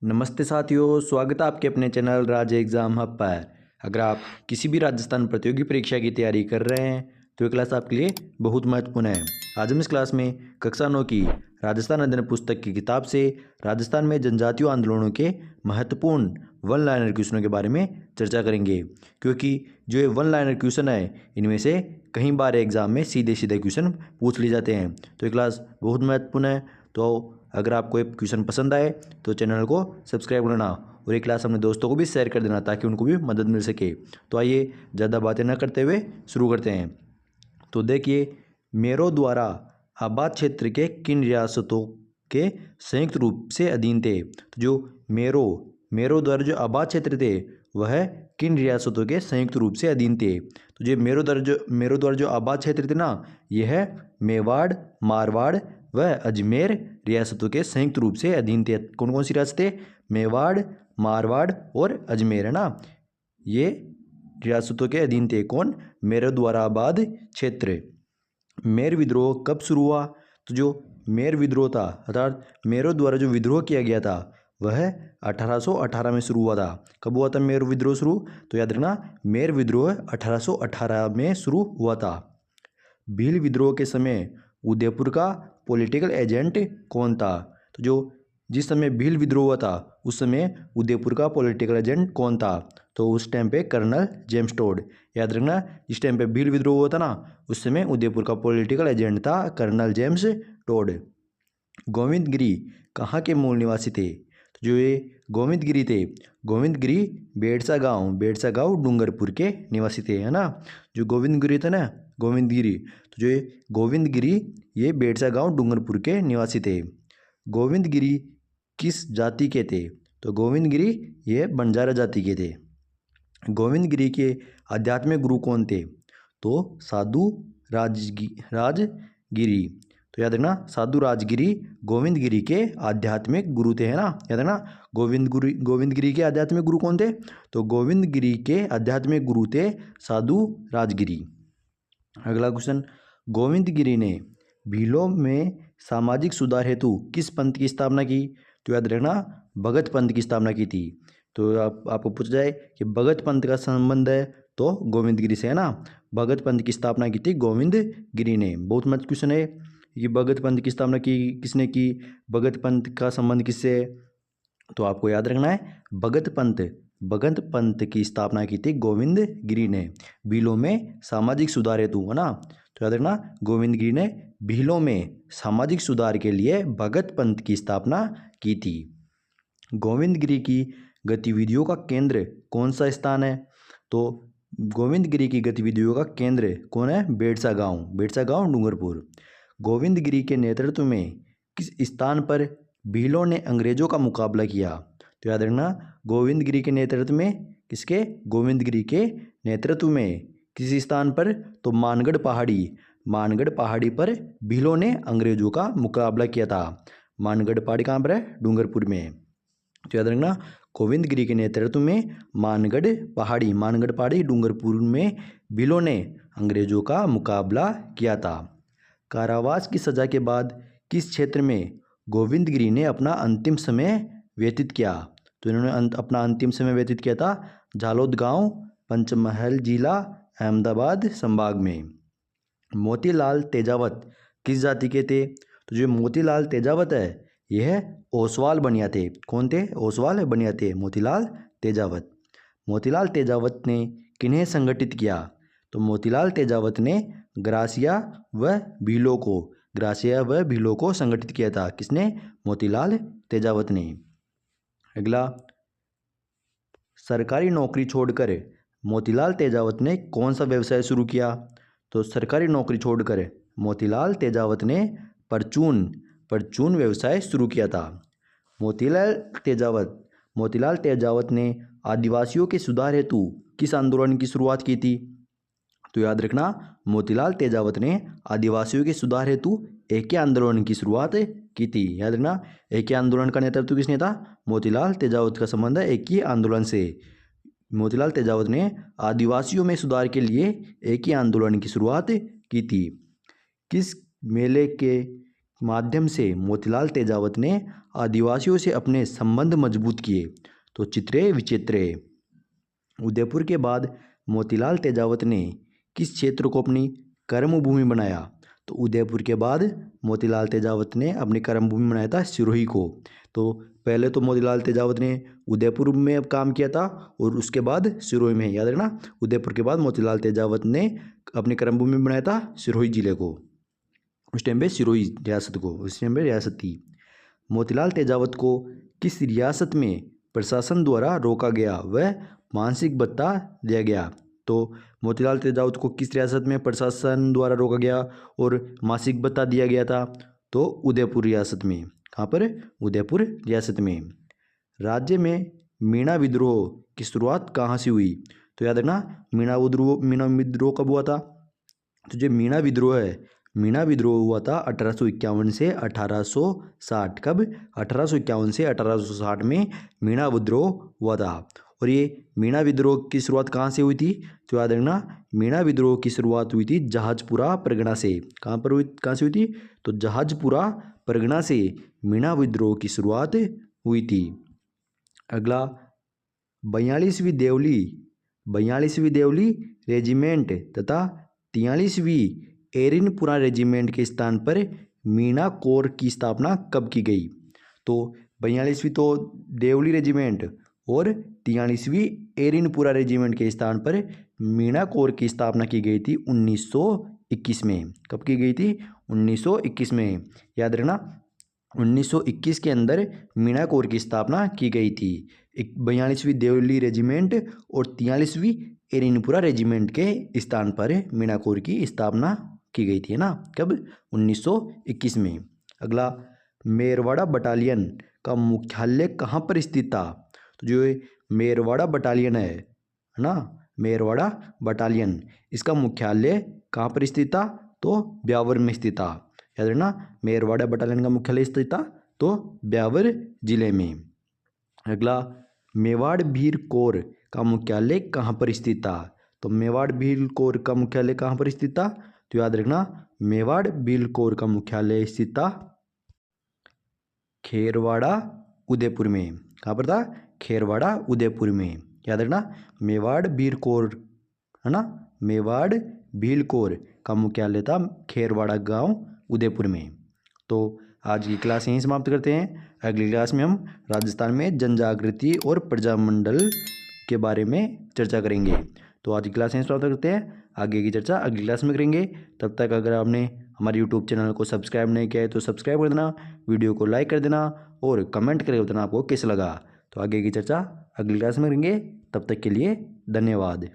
नमस्ते साथियों, स्वागत है आपके अपने चैनल राज एग्ज़ाम हब पर। अगर आप किसी भी राजस्थान प्रतियोगी परीक्षा की तैयारी कर रहे हैं तो ये क्लास आपके लिए बहुत महत्वपूर्ण है। आज हम इस क्लास में कक्षा 9 की राजस्थान अध्ययन पुस्तक की किताब से राजस्थान में जनजातीय आंदोलनों के महत्वपूर्ण वन लाइनर क्वेश्चनों के बारे में चर्चा करेंगे, क्योंकि जो ये वन लाइनर क्वेश्चन है इनमें से कई बार एग्जाम में सीधे सीधे क्वेश्चन पूछ लिए जाते हैं। तो ये क्लास बहुत महत्वपूर्ण है। तो अगर आपको ये क्वेश्चन पसंद आए तो चैनल को सब्सक्राइब करना और ये क्लास अपने दोस्तों को भी शेयर कर देना ताकि उनको भी मदद मिल सके। तो आइए ज़्यादा बातें न करते हुए शुरू करते हैं। तो देखिए, मेरो द्वारा आबाद क्षेत्र के किन रियासतों के संयुक्त रूप से अधीन थे। तो जो मेरो मेरो द्वारा जो आबाद क्षेत्र थे वह किन रियासतों के संयुक्त रूप से अधीन थे। तो जो मेरो द्वारा जो आबाद क्षेत्र थे ना, यह है मेवाड़, मारवाड़ व अजमेर रियासतों के संयुक्त रूप से अधीन थे। कौन कौन सी रियासतें? मेवाड़, मारवाड़ और अजमेर, है ना। ये रियासतों के अधीन थे। कौन? मेरो द्वारा आबाद क्षेत्र। मेर विद्रोह कब शुरू हुआ? तो जो मेर विद्रोह था अर्थात मेरो द्वारा जो विद्रोह किया गया था वह 1818 में शुरू हुआ था। कब हुआ था मेर विद्रोह शुरू? तो याद रखना, मेर विद्रोह 1818 में शुरू हुआ था। भील विद्रोह के समय उदयपुर का पॉलिटिकल एजेंट कौन था? तो जो जिस समय भील विद्रोह हुआ था उस समय उदयपुर का पॉलिटिकल एजेंट कौन था? तो उस टाइम पे कर्नल जेम्स टोड। याद रखना, जिस टाइम पे भील विद्रोह हुआ था ना उस समय उदयपुर का पॉलिटिकल एजेंट था कर्नल जेम्स टोड। गोविंदगिरी कहाँ के मूल निवासी थे? तो जो ये गोविंदगिरी थे, गोविंदगिरी बेड़सा गांव डूंगरपुर के निवासी थे, है ना। जो गोविंदगिरी थे ना, गोविंदगिरी, तो जो ये गोविंदगिरी ये बेड़सा गांव डूंगरपुर के निवासी थे। गोविंदगिरी किस जाति के थे? तो गोविंदगिरी ये बंजारा जाति के थे। गोविंदगिरी के आध्यात्मिक गुरु कौन थे? तो साधु राजगिरी। तो याद रखना, साधु राजगिरी गोविंदगिरी के आध्यात्मिक गुरु थे, है ना। याद रखना, गोविंदगिरी के आध्यात्मिक गुरु कौन थे? तो गोविंदगिरी के आध्यात्मिक गुरु थे साधु राजगिरी। अगला क्वेश्चन, गोविंदगिरी ने भीलों में सामाजिक सुधार हेतु किस पंथ की स्थापना की? तो याद रखना, भगत पंथ की स्थापना की थी। तो आपको पूछा जाए कि भगत पंथ का संबंध है तो गोविंदगिरी से, है ना। भगत पंथ की स्थापना की थी गोविंदगिरी ने। बहुत मत क्वेश्चन है कि भगत पंथ की स्थापना की किसने की, भगत पंथ का संबंध किससे है? तो आपको याद रखना है, भगत पंथ की स्थापना की थी गोविंदगिरी ने भीलों में सामाजिक सुधार हेतु, है ना। तो याद रखना, गोविंदगिरी ने भीलों में सामाजिक सुधार के लिए भगत पंथ की स्थापना की थी। गोविंदगिरी की गतिविधियों का केंद्र कौन सा स्थान है? तो गोविंदगिरी की गतिविधियों का केंद्र कौन है? बेड़सा गांव डूंगरपुर। गोविंदगिरी के नेतृत्व में किस स्थान पर भीलों ने अंग्रेजों का मुकाबला किया? तो याद रखना, गोविंदगिरी के नेतृत्व में किसके? गोविंदगिरी के नेतृत्व में किस स्थान पर? तो मानगढ़ पहाड़ी पर भीलों ने अंग्रेजों का मुकाबला किया था। मानगढ़ पहाड़ी कहाँ पर है? डूंगरपुर में। तो याद रखना, गोविंदगिरी के नेतृत्व में मानगढ़ पहाड़ी डूंगरपुर में भीलों ने अंग्रेजों का मुकाबला किया था। कारावास की सजा के बाद किस क्षेत्र में गोविंदगिरी ने अपना अंतिम समय व्यतीत किया? तो इन्होंने अपना अंतिम समय व्यतीत किया था झालोद गांव, पंचमहल जिला, अहमदाबाद संभाग में। मोतीलाल तेजावत किस जाति के थे? तो जो मोतीलाल तेजावत है यह ओसवाल बनिया थे। कौन थे? ओसवाल बनिया थे मोतीलाल तेजावत। मोतीलाल तेजावत ने किन्हें संगठित किया? तो मोतीलाल तेजावत ने ग्रासिया व भीलों को संगठित किया था। किसने? मोतीलाल तेजावत ने। अगला, सरकारी नौकरी छोड़कर मोतीलाल तेजावत ने कौन सा व्यवसाय शुरू किया? तो सरकारी नौकरी छोड़कर मोतीलाल तेजावत ने परचून व्यवसाय शुरू किया था। मोतीलाल तेजावत ने आदिवासियों के सुधार हेतु किस आंदोलन की शुरुआत की थी? तो याद रखना, मोतीलाल तेजावत ने आदिवासियों के सुधार हेतु एके आंदोलन की शुरुआत की थी। याद रखना, एके आंदोलन का नेतृत्व किसने था? मोतीलाल तेजावत का संबंध है एके आंदोलन से। मोतीलाल तेजावत ने आदिवासियों में सुधार के लिए एके आंदोलन की शुरुआत की थी। किस मेले के माध्यम से मोतीलाल तेजावत ने आदिवासियों से अपने संबंध मजबूत किए। तो चित्रे विचित्रे। उदयपुर के बाद मोतीलाल तेजावत ने किस क्षेत्र को अपनी कर्मभूमि बनाया? तो उदयपुर के बाद मोतीलाल तेजावत ने अपनी कर्मभूमि बनाया था सिरोही को। तो पहले तो मोतीलाल तेजावत ने उदयपुर में काम किया था और उसके बाद सिरोही में, याद रखना, उदयपुर के बाद मोतीलाल तेजावत ने अपनी कर्मभूमि बनाया था सिरोही जिले को। उस टाइम पे सिरोही रियासत को, उस टाइम पे रियासत थी। मोतीलाल तेजावत को किस रियासत में प्रशासन द्वारा रोका गया वह मानसिक भत्ता दिया गया? तो मोतीलाल तेजावत को किस रियासत में प्रशासन द्वारा रोका गया और मासिक भत्ता दिया गया था? तो उदयपुर रियासत में। कहाँ पर? उदयपुर रियासत में। राज्य में मीणा विद्रोह की शुरुआत कहाँ से हुई? तो याद रखना, मीणा विद्रोह कब हुआ था? तो जो मीणा विद्रोह है, मीणा विद्रोह हुआ था 1851 से 1860। कब? 1851 से 1860 में मीणा विद्रोह हुआ था। और ये मीणा विद्रोह की शुरुआत कहाँ से हुई थी? तो याद रखना, मीणा विद्रोह की शुरुआत हुई थी जहाजपुरा परगना से। कहाँ से हुई थी? तो जहाजपुरा परगना से मीणा विद्रोह की शुरुआत हुई थी। अगला, 42वीं देवली रेजिमेंट तथा 43वीं एरिनपुरा रेजिमेंट के स्थान पर मीणा कोर की स्थापना कब की गई? तो 42वीं तो देवली रेजिमेंट और 43वीं एरिनपुरा रेजिमेंट के स्थान पर मीणा कोर की स्थापना की गई थी 1921 में। कब की गई थी? 1921 में। याद रखना, 1921 के अंदर मीणा कोर की स्थापना की गई थी। 42वीं देवली रेजिमेंट और 43वीं एरिनपुरा रेजिमेंट के स्थान पर मीणा कोर की स्थापना की गई थी, है ना? कब? 1921 में। अगला, मेरवाड़ा बटालियन का मुख्यालय कहाँ पर स्थित था? तो जो मेरवाड़ा बटालियन है ना, मेरवाड़ा बटालियन, इसका मुख्यालय कहाँ पर स्थित था? तो ब्यावर में स्थित था। याद रखना, मेरवाड़ा बटालियन का मुख्यालय स्थित था तो ब्यावर जिले में। अगला, मेवाड़ भील कोर का मुख्यालय कहाँ पर स्थित था? तो मेवाड़ भील कोर का मुख्यालय कहाँ पर स्थित था? तो याद रखना, मेवाड़ भील कोर का मुख्यालय स्थित था खेरवाड़ा उदयपुर में। कहाँ पर था? खेरवाड़ा उदयपुर में। याद रखना, मेवाड़ भील कोर, है ना, मेवाड़ भील कोर का मुख्यालय था खेरवाड़ा गांव उदयपुर में। तो आज की क्लास यहीं समाप्त करते हैं। अगली क्लास में हम राजस्थान में जनजागृति और प्रजामंडल के बारे में चर्चा करेंगे। तो आज की क्लास यहीं समाप्त करते हैं, आगे की चर्चा अगली क्लास में करेंगे। तब तक अगर आपने हमारे यूट्यूब चैनल को सब्सक्राइब नहीं किया है तो सब्सक्राइब कर देना, वीडियो को लाइक कर देना और कमेंट करके बताना आपको कैसा लगा। तो आगे की चर्चा अगली क्लास में करेंगे। तब तक के लिए धन्यवाद।